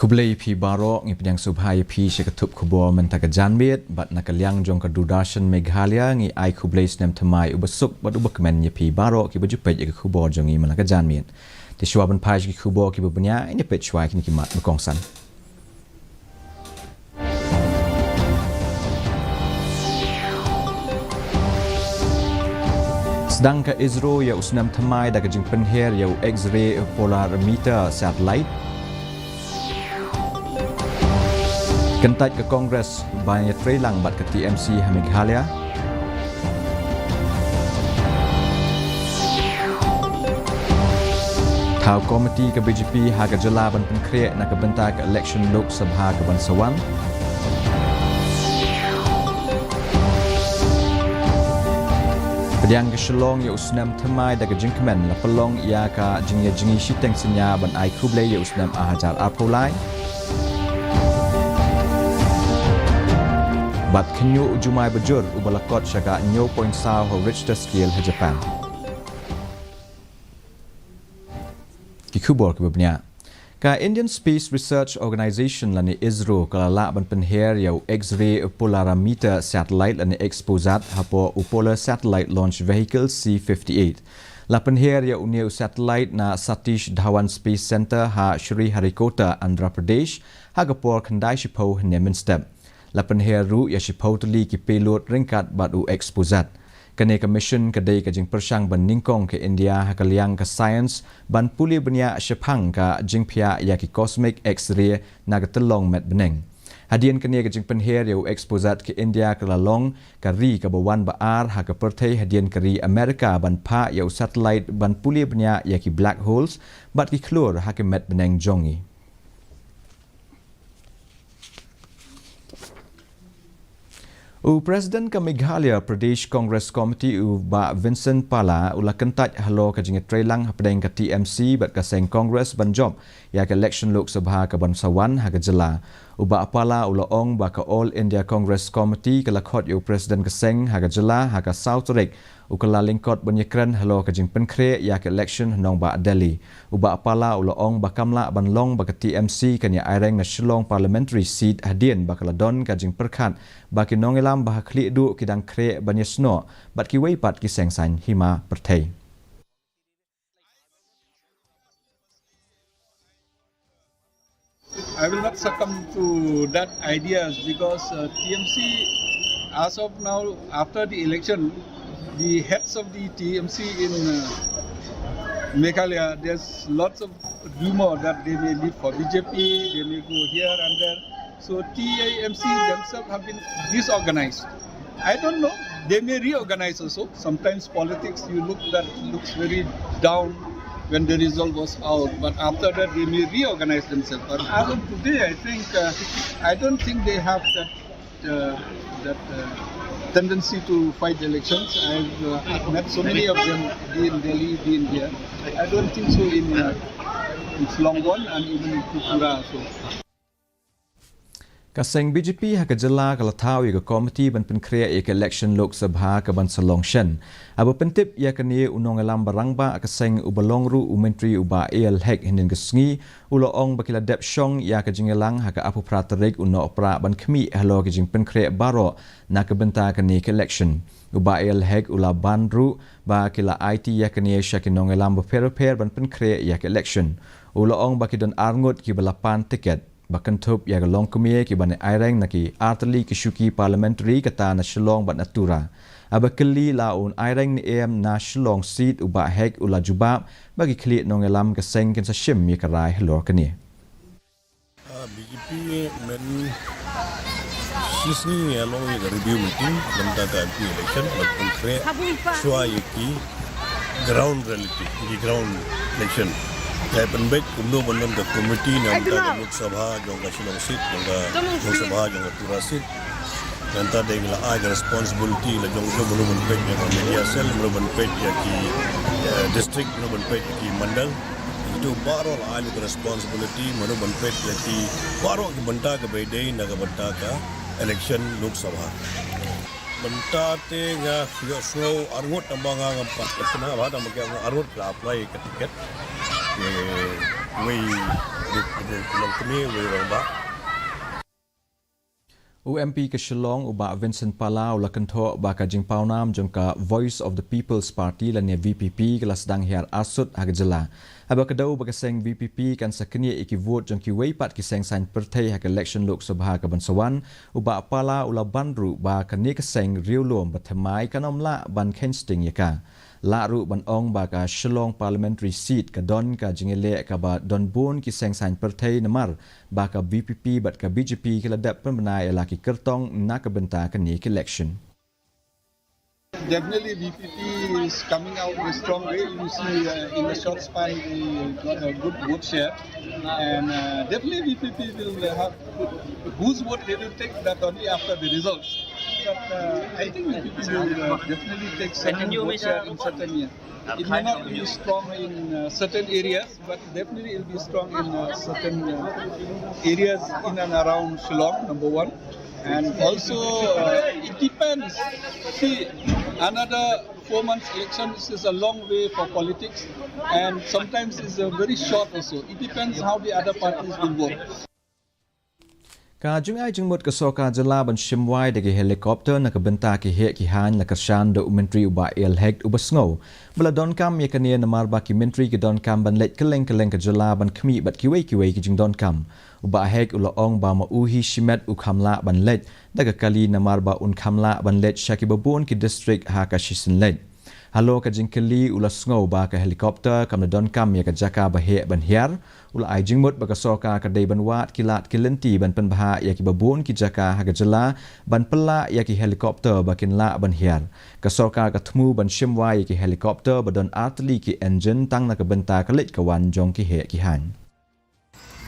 Kublai pi barok ngi penyang subhai pi sekatup kubo mentaka janbit bat nakaliang jong kadudashan Meghalaya ngi ai kublai snem thamai ubasuk bat ubakmen pi barok ki bajupet ya kubo jong ngi malaka janbit. Ti shuaban paj ki kubo ki bubnya ini pet shwai kini kimat mekongsan. Sedang ke Israel ya usnam thamai da kajing penher ya X-ray polarimeter satellite. Kentat ke Kongres banyak trailang bat ke TMC Meghalaya. Tau komiti ke BJP haga jela ban penkriak nak kebentak ke election Lok Sabha ke Bangsawan. Pediang ke Shelong ya usnam thamai da ke jingkemen la pelong ia ka jingya jingi shiteng senya ban ai kublai ya usnam ahajar apolai. Bat kenyu ujumai bejur ubalakot syaka nyo point sao ho Richter scale he Japan. Kikubor kebabnya. Ka Indian Space Research Organization lani ISRO kalala ban penher yau X-ray polarimeter satellite lani exposat hapo Polar Satellite Launch Vehicle C-58. La penher yau uniu satellite na Satish Dhawan Space Center ha Shri Harikota Andhra Pradesh ha gapor khandai shipo nemen step. Lapan heru ya shipotali ki payload ringkat batu exposat. Kene ke mission kedai ke jing persang ban ningkong ke India hakaliang ke science ban puli benya shepang ka jing pia ya ki cosmic x-ray naga telong met beneng. Hadian kene ke jing penher ya exposat ke India ke lalong ka ri ke bawan baar ha ke pertai hadian ke ri Amerika ban pa ya satellite ban puli benya ya ki black holes bat ki klur ha ke met beneng jongi. Presiden ke Meghalaya Pradesh Congress Committee ba Vincent Pala ula kentat halo ke jingat trailang hapdeng ke TMC bat ke seng Congress ban job ya ke election Lok Sabha ke Bangsawan ha ke jela. Uba Pala ula ong ba ke All India Congress Committee ke lakot yu Presiden ke seng ha ke jela ha ke South Rik ukala lingkot banyakran halo ke jing penkre ya ke election nong ba Delhi. Uba Pala ula ong ba kamla ban long ba ke TMC kanya aireng na Shillong parliamentary seat hadian ba ke ladon ke jing perkat ba ki nongelam bah klik du kidang kre banyesno bat ki weipat ki sengsan hima pertai. I will not succumb to that ideas because TMC as of now after the election the heads of the TMC in Meghalaya there's lots of rumor that they may leave for BJP, they may go here and there. So TMC themselves have been disorganized. I don't know. They may reorganize also. Sometimes politics you looks very down when the result was out. But after that they may reorganize themselves. But as of today, I think I don't think they have that tendency to fight elections. I've met so many of them in Delhi, in here. I don't think so in Selangor and even in Tripura also. Kaseng BJP ha kejela kalatau ya ke komiti ban penkrea ya ke election Lok Sabha ke ban Salong Shen. Aba pentip ya ke ni unong alam barangba kaseng ubalong ru umentri uba AL hek hinin kesngi ulo ong bakila dep shong ya ke jingelang ha ke apu praterik uno opera ban kemi halo ke jing penkrea baro na ke benta ke ni ke election. Uba AL hek ula ban ru ba kila IT ya ke ni syakinong alam per ban penkrea ya ke election. Ulo ong bakidon arngut ki balapan tiket. Bahkan tup ya long kemie ki bane aireng naki arteli ki syuki parliamentary kata na Shillong bat natura. Aba keli laun aireng ni em na Shillong seat uba hek ula jubab bagi kli nongelam ke seng ken sa shim ya karai helor keni. BJP men sisi along with the review meeting tentang MP election maupun kre shua yaki ground relative di ground election. Saya penbaik kumno bandam ke komiti nanti Lok Sabha jangka Shillong seat jangka Lok Sabha jangka Tura seat nanti ada yang ada responsibility la jangka mulu penbaik yang media cell mulu penbaik ya ki district mulu penbaik ki mandal itu baru lah ahli responsibility mulu penbaik ya ki baru ki benda ke bedai naga benda ke election Lok Sabha benda te nga slow arngut tambang ngam pas kena apa tambang arngut apply ke tiket way the long kini way orang ba UMP ke Shillong uba Vincent Palau lakan tho ba ka jing paunam jongka Voice of the People's Party lania VPP kelas sedang hiar asut hagajela aba kedau ba keseng VPP kan sakni iki vote jongki weipat kiseng sign pertai hak election Lok Sabha ka Bansawan uba pala ula bandru ba kani keseng riulom bathmai kanomla ban Kensting yaka la ru ban ong ba ka Shillong parliamentary seat ka don ka jingele ka ba don bon ki seng sign pertai namar ba ka BPP bat ka BJP ki ladap pembenai laki kertong nak benta ka ni election. Definitely VPP is coming out in a strong way. You see in the short span we got a good vote share, and definitely VPP will have whose vote they will take that only after the results. But I think VPP will definitely take certain vote share in certain years. It may not be strong in certain areas, but definitely it will be strong in certain areas in and around Shillong, number one. And also, it depends. See, another 4 months elections is a long way for politics, and sometimes it's very short also. It depends how the other parties will vote. Ka jung ai jung mut ka soka jala ban shimwai de helicopter na ka benta ki he ki han na karshan do menteri uba el hek uba sngo bala don kam ye kania na mar ba ki menteri ki don kam ban let keleng ka jala ban khmi bat ki wei ki jing don kam uba hek ula ong ba ma uhi shimet u khamla ban let daga kali na mar ba un khamla ban let shaki babon ki district ha ka shisin let halo ka jingkeli ula sngo ba ka helicopter kam na don kam ye ka jaka ba he ban hiar ula ai jingmut ba ka soka ka dei ban wat kilat kilenti ban pen baha ya ki babun ki jaka ha jela ban pela ya ki helicopter ba kin la ban hiar ka soka ka thmu ban shimwa ya ki helicopter ba don artli ki engine tang na ka benta ka let ka wan jong ki he ki han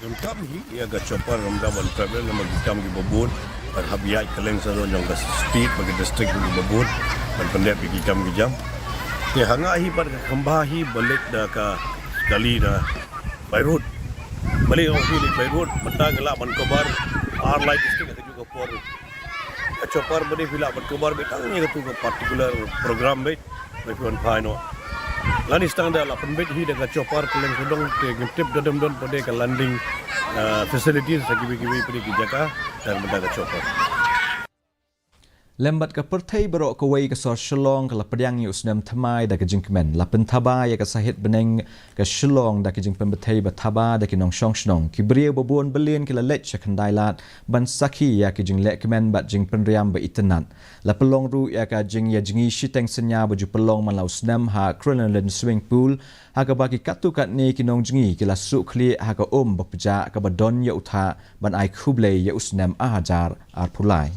don kam hi ya ga chopper ramda ban travel na mag kam ki babun par habiyai kaleng sa don jong ka speed bagi district ki babun ban pendek ki kam ki jam ke hanga hi par khamba hi balik da ka kali da by road balik orang pilih by road mentang gelap ban kobar ar light stick ka juga por ka chopper bani pila ban kobar betang ni tu ka particular program bet by pun paino lani stang da la pen bet hi da ka chopper keleng kudong te tip dadam don pode ka landing facilities sa gibi pedi ki jaka dan benda ka chopper lembat ka pertai berok ka wei ka sor Shillong ka lapadiang yu usnam thamai da ka jingkmen lapin thaba ya ka sahit beneng ka Shillong da ka jingpen betai ba thaba da ki nong shong shnong ki bria babon belien ki la let khandai lat ban sakhi ya ki jing lekmen bat jingpen riam ba itenat lapelong ru ya ka jing ya jingi shiteng senya baju pelong man la usnam ha Crinoline swimming pool ha ka baki katu kat ni ki nong jingi ki la su khli ha ka bapja ka badon ya utha ban ai khuble ya usnam ahajar ar pulai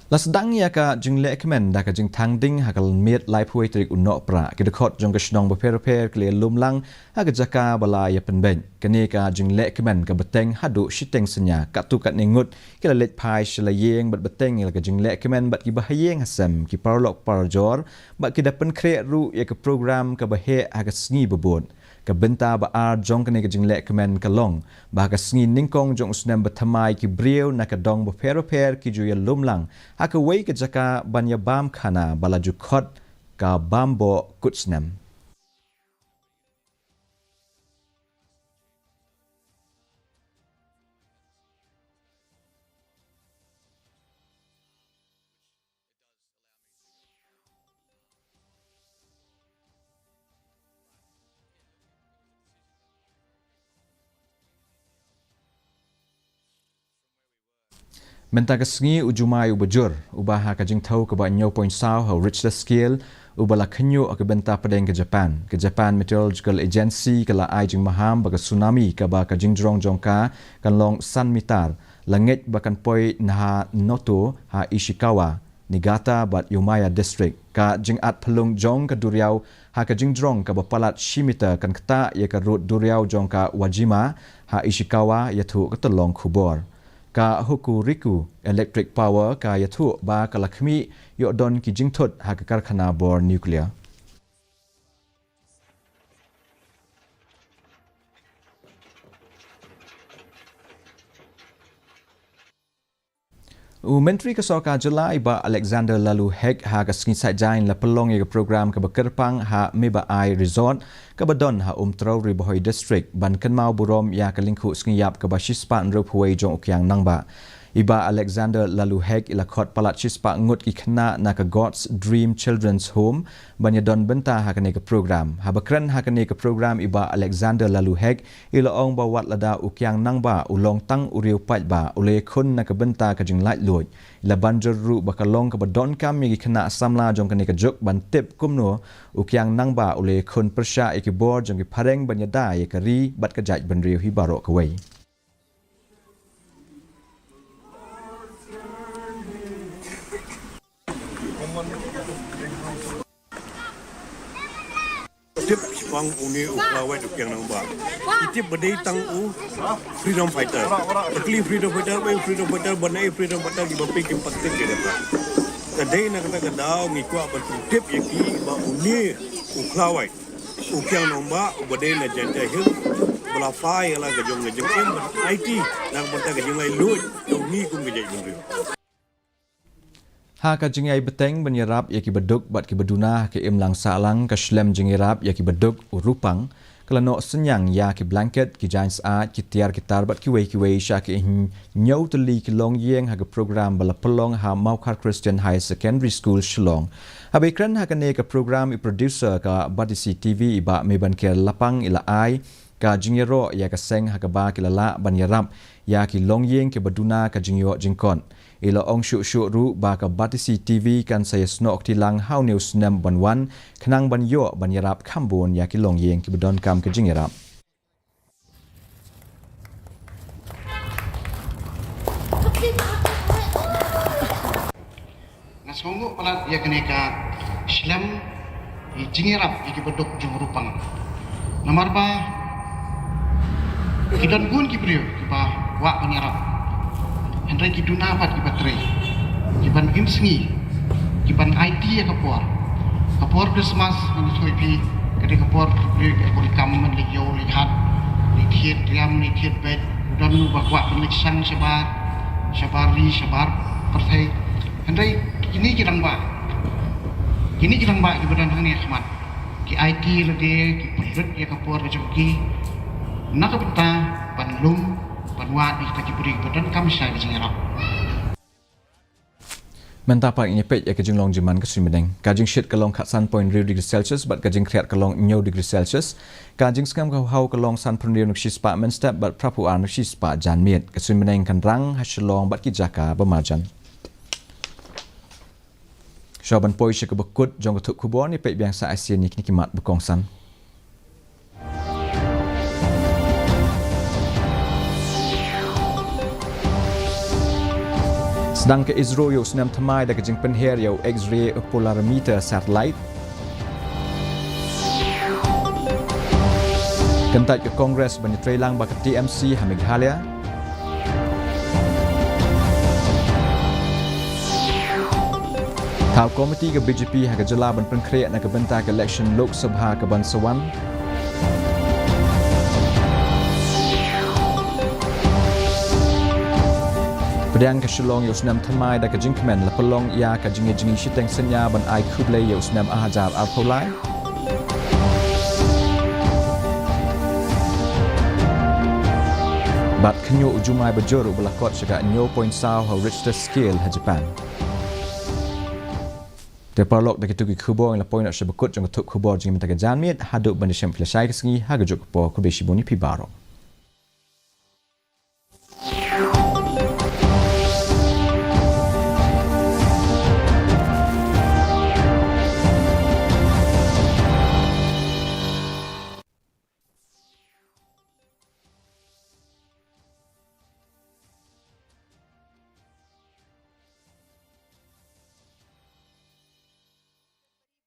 las dang ya ka jing le kemen da ka jing thang ding ha kal miet lai phui trik unno pra ki de khot jong ka shnong ba per kle lum lang ha ka jaka bala ya pen ben kani ka jing le kemen ka beteng hadu shiteng senya ka tu kat ningut ki la let phai shla yeng bat beteng ya ka jing le kemen bat ki bahayeng hasam ki parlok parjor bat ki da pen kre ru ya ka program ka bahe ha ka sngi babon ka benta ba ar jong kani ka jing le kemen ka long ba ka sngi ningkong jong usnam ba thamai ki brieu na ka dong ba per ki ju ya lum lang ha ka wei ka jaka banya bam khana bala ju khot ka bambo kutsnam Menta ka sngi ujumai ubajur ubaha ka jing thau ka ba nyo point saw how rich the scale ubala khnyo ka benta padeng ke Japan Meteorological Agency kala ai jing maham ba ka tsunami ka ba ka jing drong jongka kan long san mitar langit ba kan poi na noto ha Ishikawa Niigata bat Yumaya district ka jing at phalung jong ka duriau ha ka jing drong ka ba palat shimita kan kta ya ka road duriau jong ka Wajima ha Ishikawa ya thu ka tolong khubor ka Hokuriku electric power ka yathu ba ka lakhmi yo don ki jingthot ha ka karkhana bor nuclear Menteri Kesoka Jela iba Alexander lalu hek ha ka skinsa jain la pelong ye program ke bekerpang ha meba ai resort ke badon ha trau ribohoi district ban kenmau burom ya ke lingku skiyap ke bashispa nro phuai jong ukyang nangba iba Alexander lalu hek ila khot palat chispa ngut ki khna na ka God's Dream Children's Home banya don benta ha ke program ha bakran ha ke program iba Alexander lalu hek ila ong bawat lada ukyang nangba ulong tang uriu pat ba ule khun na ka benta ka jing lai loi ila banjer ru bakalong ka badon kam mi khna samla jong ke juk ban tip kumno ukyang nangba ule khun persha ikibor jong ki phareng banya da ye kari bat ka jaj ban riu hi baro ka wei Tip Spang Uni Uklawai Dukyang Nangba. Itip Badai Tang U Freedom Fighter. Tekli Freedom Fighter, Freedom Fighter, Banai Freedom Fighter di Bapi Kimpatin ke depan. Kadai nak kata kadau ngikwa bantu tip yaki ba Uni Uklawai. Ukyang Nangba Badai na Janta Hill. Belafai ala gajong em IT nak banta gajong lai lut. Dong ni kum gajai bundu. Ha ka jingai beteng banyarap yaki beduk bat ki beduna ke imlang salang ka shlem jingirap yaki beduk urupang kalano senyang ya ki blanket ki jains a ki tiar ki tar bat ki wei sha ki nyau tuli ki long yeng ha ka program bala pelong ha Maukar Christian High Secondary School Shillong ha bekran ha ka ne ka program I producer ka Badisi TV iba meban ke lapang ila ai ka jingiro ya ka seng ha ka ba ki lala banyarap ya ki long yeng ki beduna ka jingyo jingkon ila ong syu ru ba ka Batisi TV kan saya snok tilang how news nam banwan khnang ban yo ban yarap khambon ya ki long yeng ki bedon kam ke jingirap nasongo pala ya keneka Islam I jingirap ki bedok jumrupang nomor ba kidan gun ki brio ki ba wa penyarap Henry ki dunapat ki baterai kiban insngi kiban IT ya kapor Christmas ni soipi kade kapor ki kam man le yo le hat le thiet riam le thiet bet don nu bakwa pelik sang sabar perthai Henry kini kirang ba ki badan hang ni khmat ki IT le de ki pulut ya kapor ke joki nak benta panlum panwat kita kiburi badan kami saya di Singapura. Mentapa ini pet ya kajing long jiman ke Swimedeng. Kajing shit kalong katsan point degree Celsius but kajing kreat kalong nyo degree Celsius. Kajing skam kau hau kalong san pernir nukshi spa men step but prapu ar nukshi spa jan miet. Ke Swimedeng kan rang hasilong bat ki jaka bermarjan. Syaban poi syek bekut jong ketuk kubor ni pet biangsa Asian ni kimat berkongsan. Sedang ke Israel yo senam thamai da kajing penher yo X-ray polarimeter satellite. Kentat ke Kongres bani trailang ba ke TMC ha Meghalaya. Kau komiti ke BJP ha ke jela ban penkreat na ke benta ke election Lok Sabha ke Bansawan. Pedang ke Shillong yo senam thamai da ke jingkmen la pelong ya ka jingi shiteng senya ban ai kuble yo senam ahajar alpolai. Bat kenyo ujumai bajuru belakot syaka nyo point saw ha Richter scale ha Japan. Tepalok da kituki kubor la point at syabakut jong tuk kubor jing menta ke janmiet haduk ban syam flashay kesengi ha gajuk po kubeshi boni pibaro.